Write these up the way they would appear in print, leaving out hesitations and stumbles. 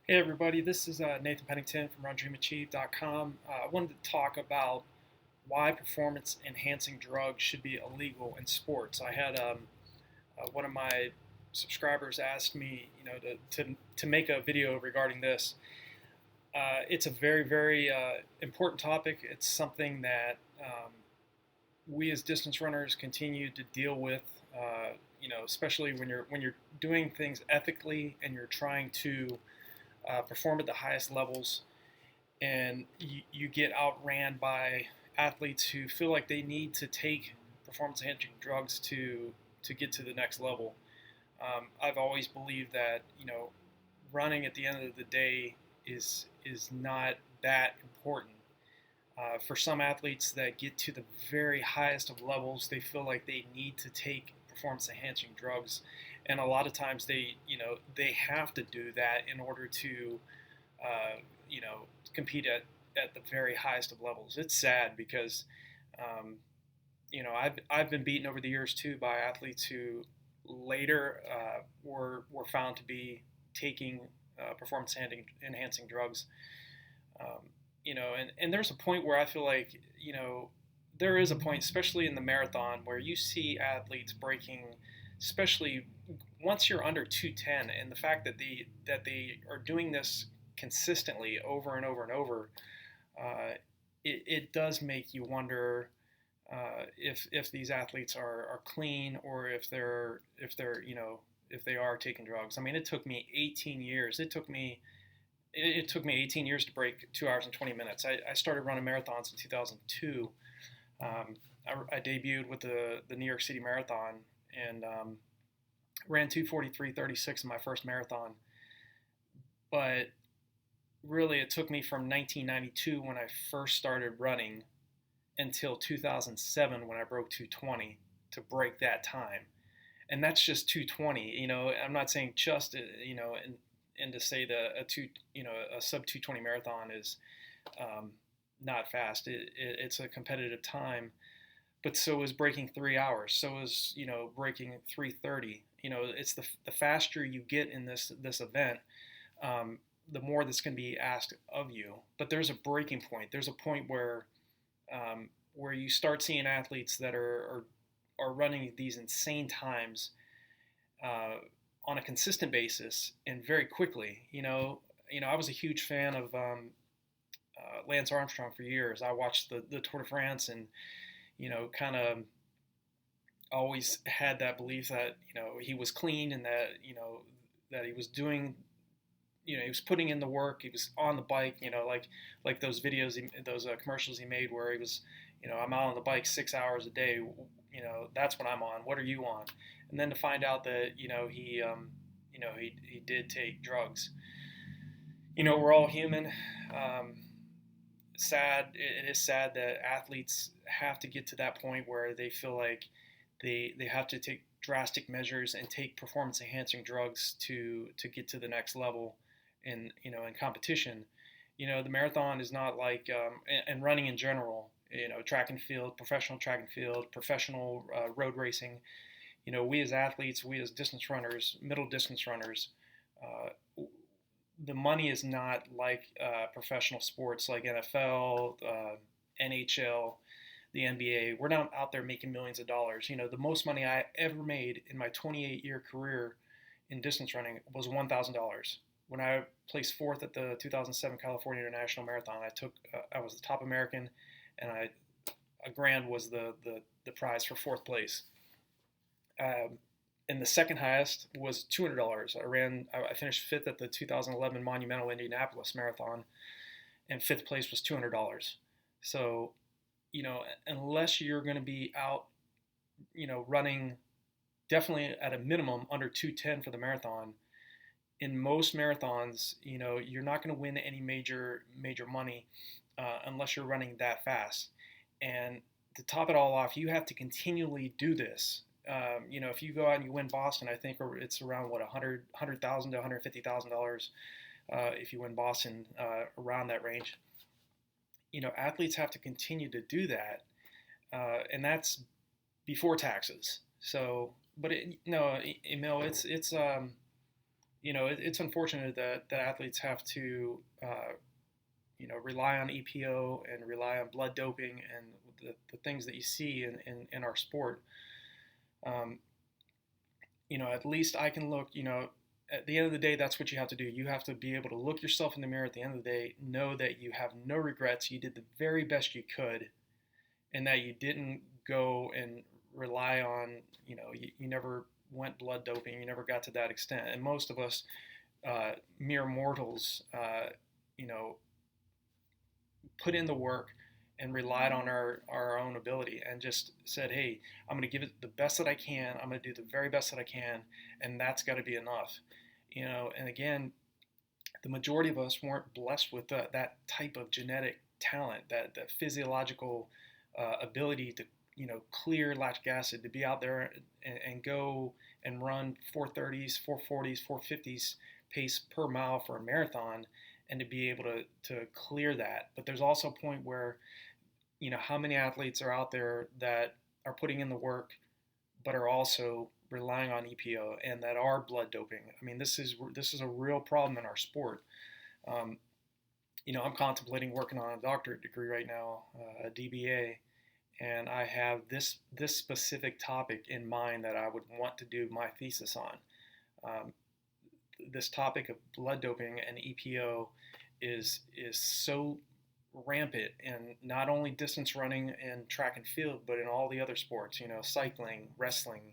Hey everybody, this is Nathan Pennington from RunDreamAchieve.com. I wanted to talk about why performance enhancing drugs should be illegal in sports. I had one of my subscribers asked me, to make a video regarding this. It's a very important topic. It's something that we as distance runners continue to deal with. Especially when you're doing things ethically and you're trying to perform at the highest levels, and you get outran by athletes who feel like they need to take performance enhancing drugs to get to the next level. I've always believed that running at the end of the day is not that important. For some athletes that get to the very highest of levels, they feel like they need to take performance enhancing drugs, and a lot of times they have to do that in order to uh, you know compete at the very highest of levels. It's sad because um, I've been beaten over the years too by athletes who later were found to be taking performance enhancing drugs. And there's a point where I feel like there is a point, especially in the marathon, where you see athletes breaking, especially once you're under 210, and the fact that they are doing this consistently over and over and over, uh, it does make you wonder if these athletes are clean, or if they are taking drugs. I mean, it took me 18 years. It took me 18 years to break 2 hours and 20 minutes. I started running marathons in 2002. I debuted with the New York City Marathon, and ran 2:43:36 in my first marathon. But really, it took me from 1992 when I first started running until 2007 when I broke 220 to break that time. And that's just 220. I'm not saying just and to say that a sub 220 marathon is um, not fast. It's a competitive time, but so is breaking 3 hours. So is breaking 3:30. It's the faster you get in this event, the more that's going to be asked of you. But there's a breaking point. There's a point where you start seeing athletes that are running these insane times uh, on a consistent basis and very quickly. I was a huge fan of Lance Armstrong for years. I watched the Tour de France, and kind of always had that belief that he was clean, and that he was doing, he was putting in the work. He was on the bike, like those videos, those commercials he made where he was, I'm out on the bike 6 hours a day. That's what I'm on. What are you on? And then to find out that he did take drugs. We're all human. Um, it is sad that athletes have to get to that point where they feel like they have to take drastic measures and take performance enhancing drugs to get to the next level in competition. The marathon is not like and running in general. Track and field, professional track and field, professional road racing. We as athletes, we as distance runners, middle distance runners, the money is not like professional sports like NFL, NHL, the NBA. We're not out there making millions of dollars. The most money I ever made in my 28-year career in distance running was $1,000. When I placed fourth at the 2007 California International Marathon, I was the top American, and a grand was the prize for fourth place. Um, and the second highest was $200. I finished fifth at the 2011 Monumental Indianapolis Marathon, and fifth place was $200. So, unless you're going to be out, running definitely at a minimum under 210 for the marathon, in most marathons, you're not going to win any major money unless you're running that fast. And to top it all off, you have to continually do this. If you go out and you win Boston, I think it's around what $100,000 to $150,000 if you win Boston, around that range. Athletes have to continue to do that, and that's before taxes. So, but no, Emil, it's it's unfortunate that athletes have to, rely on EPO and rely on blood doping and the things that you see in our sport. Um, at least I can look, at the end of the day, that's what you have to do. You have to be able to look yourself in the mirror at the end of the day, know that you have no regrets, you did the very best you could, and that you didn't go and rely on, you never went blood doping, you never got to that extent. And most of us, mere mortals, you know, put in the work and relied on our own ability and just said, hey, I'm going to give it the best that I can. I'm going to do the very best that I can. And that's got to be enough. And again, the majority of us weren't blessed with that type of genetic talent, that physiological ability to, clear lactic acid, to be out there and go and run 430s, 440s, 450s pace per mile for a marathon, and to be able to clear that. But there's also a point where, how many athletes are out there that are putting in the work, but are also relying on EPO and that are blood doping. I mean, this is a real problem in our sport. Um, I'm contemplating working on a doctorate degree right now, a DBA, and I have this specific topic in mind that I would want to do my thesis on. Um, this topic of blood doping and EPO is so rampant in not only distance running and track and field, but in all the other sports. Cycling, wrestling,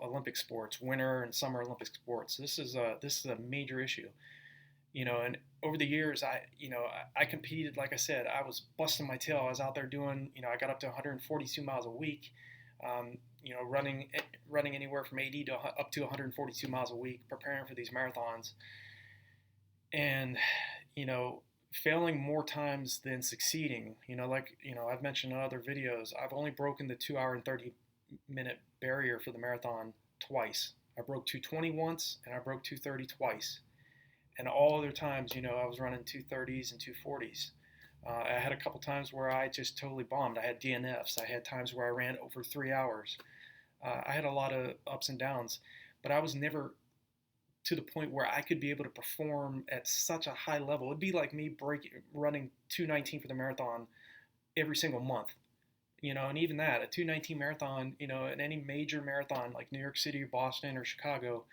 Olympic sports, winter and summer Olympic sports. This is a major issue. And over the years, I competed. Like I said, I was busting my tail. I was out there doing, I got up to 142 miles a week. Running anywhere from 80 to up to 142 miles a week, preparing for these marathons, and failing more times than succeeding. I've mentioned in other videos, I've only broken the 2 hour and 30-minute barrier for the marathon twice. I broke 220 once, and I broke 230 twice. And all other times, I was running 230s and 240s. I had a couple times where I just totally bombed. I had DNFs. I had times where I ran over 3 hours. I had a lot of ups and downs, but I was never to the point where I could be able to perform at such a high level. It'd be like me running 219 for the marathon every single month. And even that, a 219 marathon, in any major marathon like New York City or Boston or Chicago,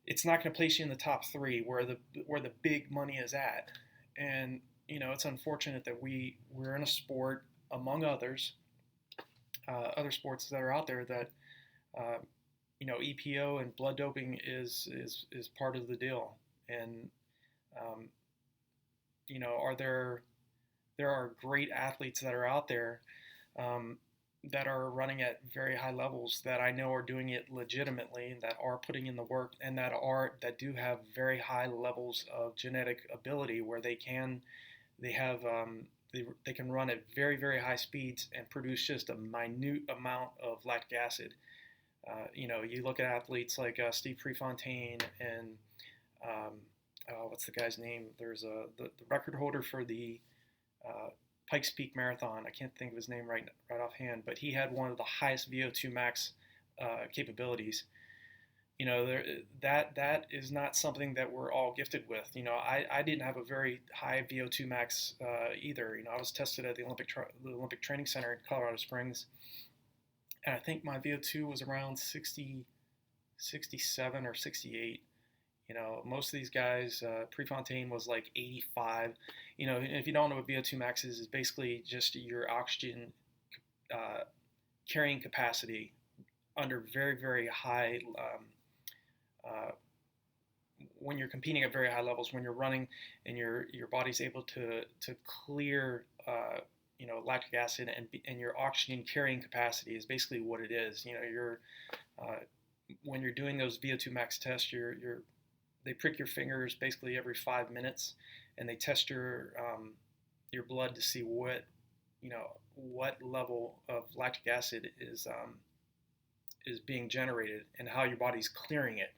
it's not going to place you in the top three where the big money is at. And it's unfortunate that we're in a sport, among others, other sports that are out there that EPO and blood doping is part of the deal. And there are great athletes that are out there that are running at very high levels that I know are doing it legitimately, that are putting in the work, and that do have very high levels of genetic ability where they can run at very, very high speeds and produce just a minute amount of lactic acid. You look at athletes like Steve Prefontaine and what's the guy's name? There's the record holder for the Pikes Peak Marathon. I can't think of his name right offhand, but he had one of the highest VO2 max capabilities. That is not something that we're all gifted with. I didn't have a very high VO2 max either. I was tested at the Olympic Training Center in Colorado Springs, and I think my VO2 was around 60, 67 or 68. Most of these guys, Prefontaine was like 85. If you don't know what VO2 max is, it's basically just your oxygen carrying capacity under very, very high, when you're competing at very high levels, when you're running and your body's able to clear, lactic acid and your oxygen carrying capacity is basically what it is. When you're doing those VO2 max tests, they prick your fingers basically every 5 minutes, and they test your blood to see what level of lactic acid is being generated and how your body's clearing it.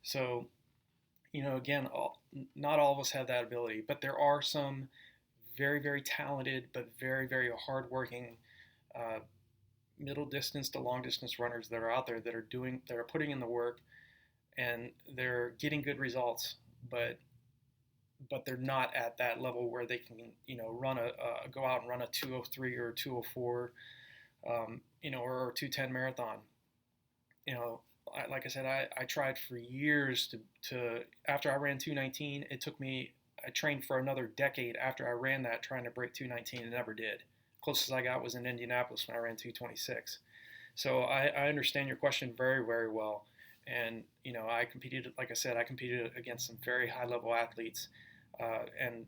So, again, not all of us have that ability, but there are some very, very talented but very, very hardworking middle distance to long distance runners that are out there that are putting in the work and they're getting good results, but they're not at that level where they can, run go out and run a 203 or a 204, or a 210 marathon. Like I said, I tried for years to after I ran 219. I trained for another decade after I ran that, trying to break 219, and never did. Closest I got was in Indianapolis when I ran 226. So I understand your question very, very well. And, I competed, like I said, I competed against some very high level athletes. And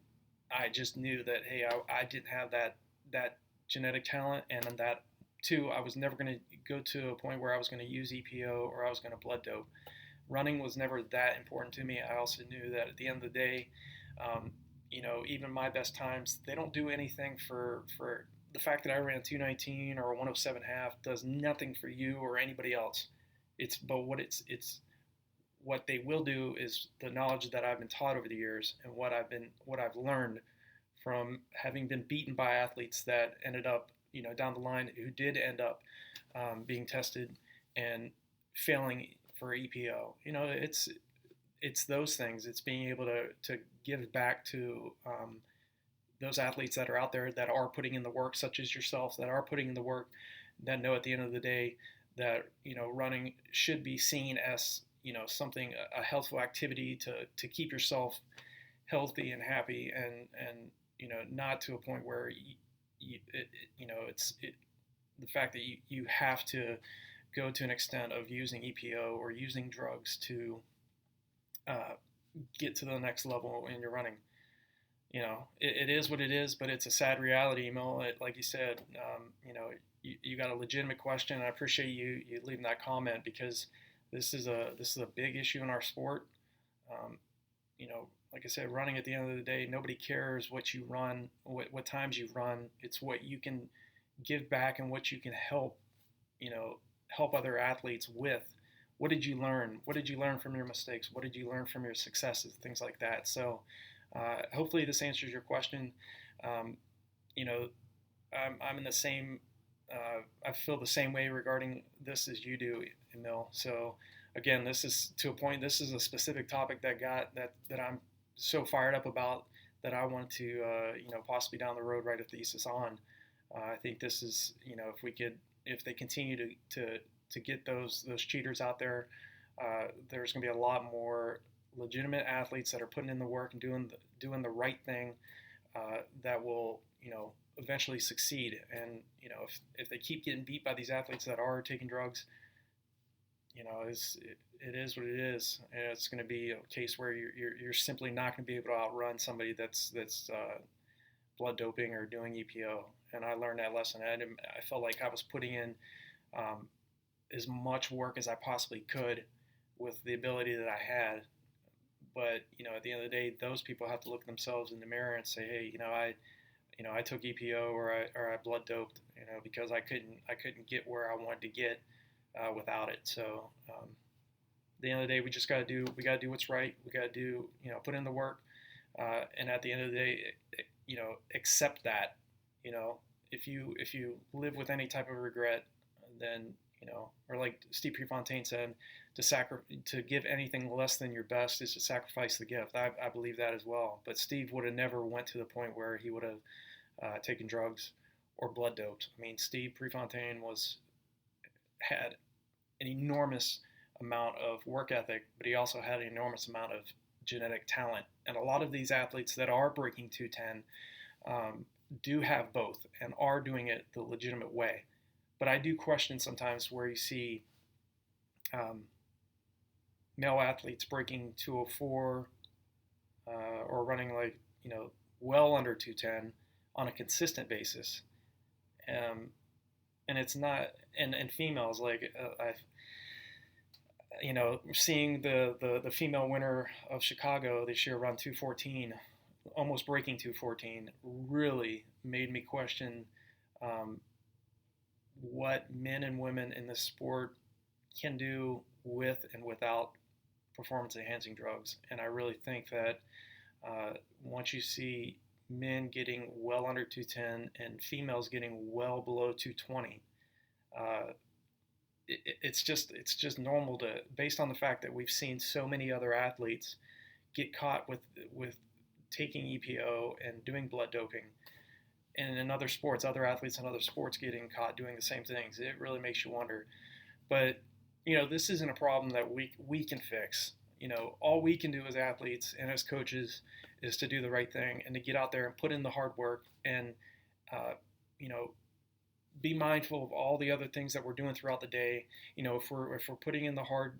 I just knew that, hey, I didn't have that genetic talent, and that too, I was never going to go to a point where I was going to use EPO or I was going to blood dope. Running was never that important to me. I also knew that at the end of the day, even my best times, they don't do anything for the fact that I ran 219 or a 107 half does nothing for you or anybody else. It's what they will do is the knowledge that I've been taught over the years, and what I've learned from having been beaten by athletes that ended up, down the line, who did end up being tested and failing for EPO. It's those things. It's being able to give back to those athletes that are out there that are putting in the work, such as yourself, that are putting in the work, that know at the end of the day that running should be seen as something, a healthful activity to keep yourself healthy and happy, and not to a point where it's the fact that you have to go to an extent of using EPO or using drugs to get to the next level in your running. It is what it is, but it's a sad reality, Emil. Like you said, you got a legitimate question, and I appreciate you leaving that comment, because this is a big issue in our sport. Like I said, running, at the end of the day, nobody cares what you run, what times you run. It's what you can give back and what you can help other athletes with. What did you learn? What did you learn from your mistakes? What did you learn from your successes? Things like that. So hopefully this answers your question. I'm in the same, I feel the same way regarding this as you do, Emil. So again, this is to a point, this is a specific topic that I'm so fired up about, that I want to, possibly down the road write a thesis on. I think this is, if they continue to get those cheaters out there, there's going to be a lot more legitimate athletes that are putting in the work and doing the right thing, that will, eventually succeed. And if they keep getting beat by these athletes that are taking drugs, it is what it is. And it's going to be a case where you're simply not going to be able to outrun somebody that's blood doping or doing EPO. And I learned that lesson. I felt like I was putting in as much work as I possibly could with the ability that I had. But at the end of the day, those people have to look themselves in the mirror and say, hey, I took EPO or I blood doped, because I couldn't get where I wanted to get without it. So at the end of the day, we got to do what's right. We got to do, put in the work, and at the end of the day, accept that. If you live with any type of regret, then or like Steve Prefontaine said, to give anything less than your best is to sacrifice the gift. I believe that as well. But Steve would have never went to the point where he would have taken drugs or blood doped. I mean, Steve Prefontaine had an enormous amount of work ethic, but he also had an enormous amount of genetic talent. And a lot of these athletes that are breaking 210 do have both and are doing it the legitimate way. But I do question sometimes where you see male athletes breaking 204 or running well under 210 on a consistent basis. And it's not, and females, seeing the female winner of Chicago this year run 214, almost breaking 214, really made me question what men and women in this sport can do with and without performance-enhancing drugs. And I really think that once you see men getting well under 210 and females getting well below 220, it's just normal to, based on the fact that we've seen so many other athletes get caught with taking EPO and doing blood doping, and in other sports, other athletes in other sports getting caught doing the same things. It really makes you wonder. But this isn't a problem that we can fix. All we can do as athletes and as coaches is to do the right thing and to get out there and put in the hard work and uh, you know be mindful of all the other things that we're doing throughout the day. If we're putting in the hard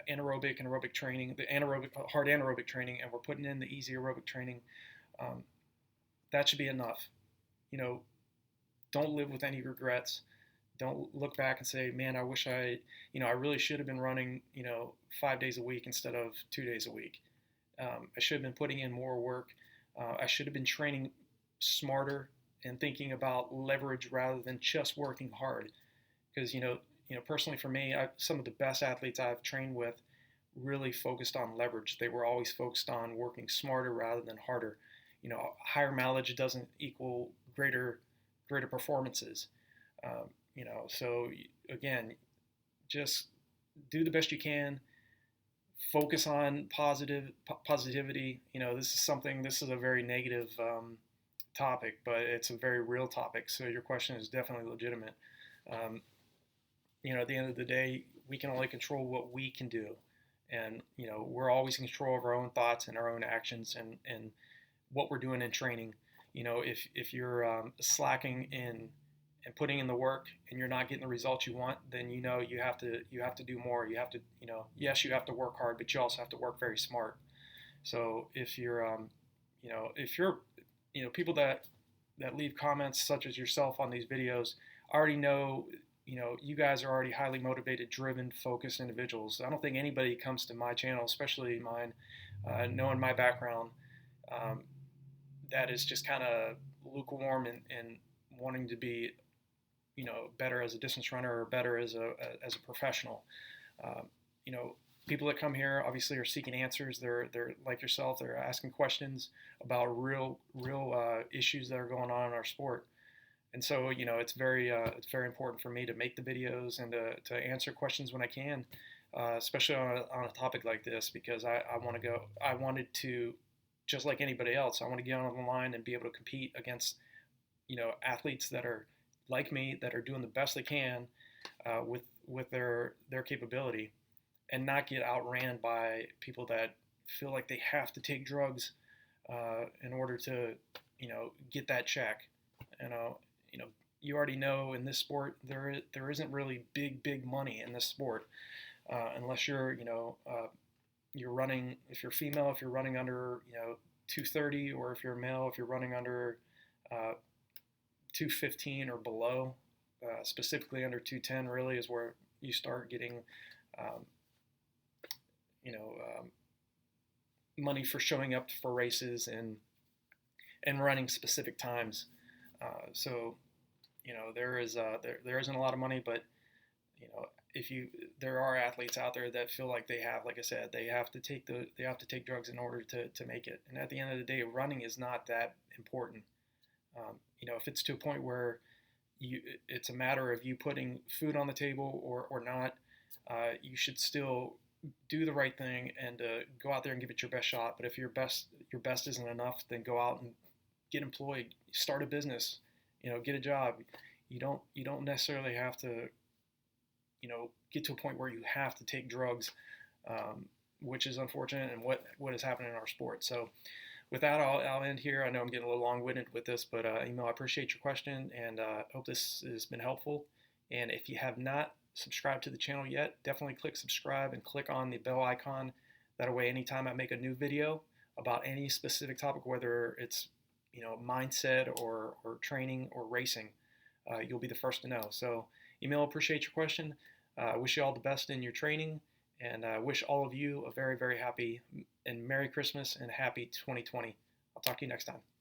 aerobic training, the hard anaerobic training, and we're putting in the easy aerobic training, um, that should be enough. You know, don't live with any regrets. Don't look back and say, "Man, I wish I really should have been running, 5 days a week instead of 2 days a week. I should have been putting in more work. I should have been training smarter and thinking about leverage rather than just working hard." Because personally for me, some of the best athletes I've trained with really focused on leverage. They were always focused on working smarter rather than harder. Higher mileage doesn't equal greater performances. So again, just do the best you can. Focus on positivity. This is a very negative topic, but it's a very real topic. So your question is definitely legitimate. Um, at the end of the day, we can only control what we can do, and we're always in control of our own thoughts and our own actions and what we're doing in training. If you're slacking in and putting in the work and you're not getting the results you want, then you have to do more. You have to yes, you have to work hard, but you also have to work very smart. So if you're people that leave comments such as yourself on these videos already know, you guys are already highly motivated, driven, focused individuals. I don't think anybody comes to my channel, especially mine, knowing my background, um, that is just kind of lukewarm and wanting to be, better as a distance runner or better as a professional. Um, you know, People that come here obviously are seeking answers. They're like yourself. They're asking questions about real issues that are going on in our sport. And so it's very important for me to make the videos and to answer questions when I can, especially on a topic like this, because I wanted to, just like anybody else, I want to get on the line and be able to compete against athletes that are like me, that are doing the best they can with their capability, and not get outran by people that feel like they have to take drugs in order to get that check. You know, you know, you already know in this sport there isn't really big money in this sport unless you're running. If you're female, if you're running under 230, or if you're male, if you're running under 215 or below, specifically under 210 really is where you start getting um, you know money for showing up for races and running specific times. So there isn't a lot of money, but if there are athletes out there that feel like they have, like I said, they have to take drugs in order to make it. And at the end of the day, running is not that important. If it's to a point where it's a matter of you putting food on the table or not, you should still do the right thing and go out there and give it your best shot. But if your best isn't enough, then go out and get employed, start a business, get a job. You don't necessarily have to get to a point where you have to take drugs, which is unfortunate and what is happening in our sport. So with that, I'll end here. I know I'm getting a little long-winded with this, but I appreciate your question, and hope this has been helpful. And if you have not subscribed to the channel yet, definitely click subscribe and click on the bell icon. That way, anytime I make a new video about any specific topic, whether it's mindset or training or racing, you'll be the first to know. So, Emil, appreciate your question. I wish you all the best in your training, and I wish all of you a very, very happy and Merry Christmas and happy 2020. I'll talk to you next time.